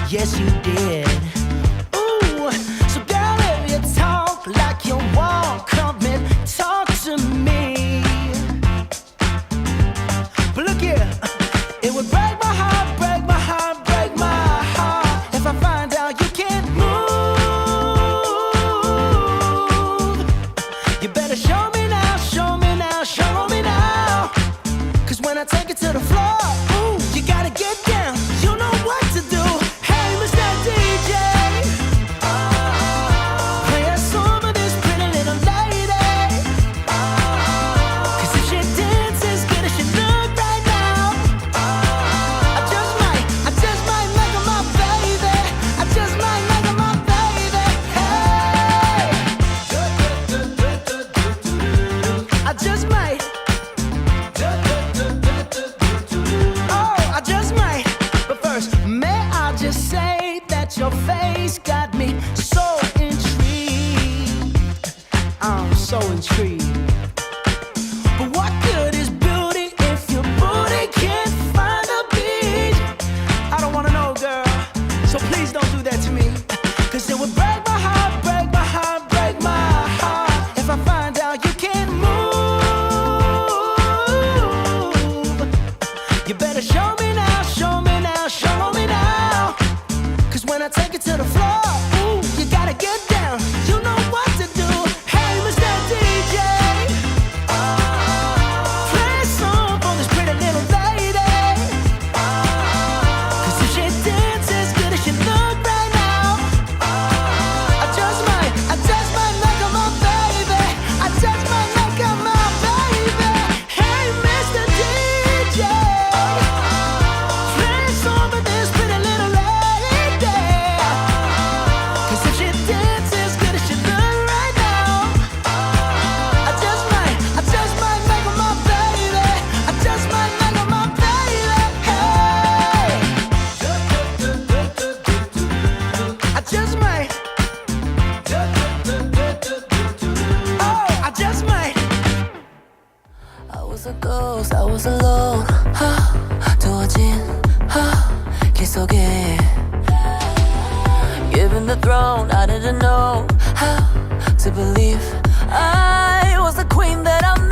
yes you did. Ooh, so girl, if you talk like you want, come and talk to me. But look here, it would break my heart, break my heart, break my heart if I find out you can't move. You better show me now, show me now, show me now. 'Cause when I take it to the floor, ooh, you gotta get down. You know what to do. Hey, Mr. DJ, play a song for this pretty little lady. 'Cause if she dances good as she look right now, I just might make her my baby. I just might make her my baby. Hey, I just might. Oh, I just might. But first, may I just say that your face got me so intrigued. I'm so intrigued. But what good is beauty if your booty can't find a beat? I don't wanna know, girl, so please don't do that to me. 'Cause it would break my heart, break my heart, break my heart if I find out you can't move. You better show me now, show me now, show me now. 'Cause when I take it to the floor, ooh, you gotta get down. You know what to do. Hey, Mr. DJ, play a song for this pretty little lady. 'Cause if she dances good as she look right now, I just might make her my baby. I just might make her my baby. Hey, Mr. DJ, play a song for this pretty little lady. 'Cause if she dances good as she look right now, I just might make her my baby. I just might make her my baby. Hey, I just might. Oh, I just might. I was a ghost, I was alone. 두어진 길 속에 given the throne, I didn't know how to believe I was the queen that I'm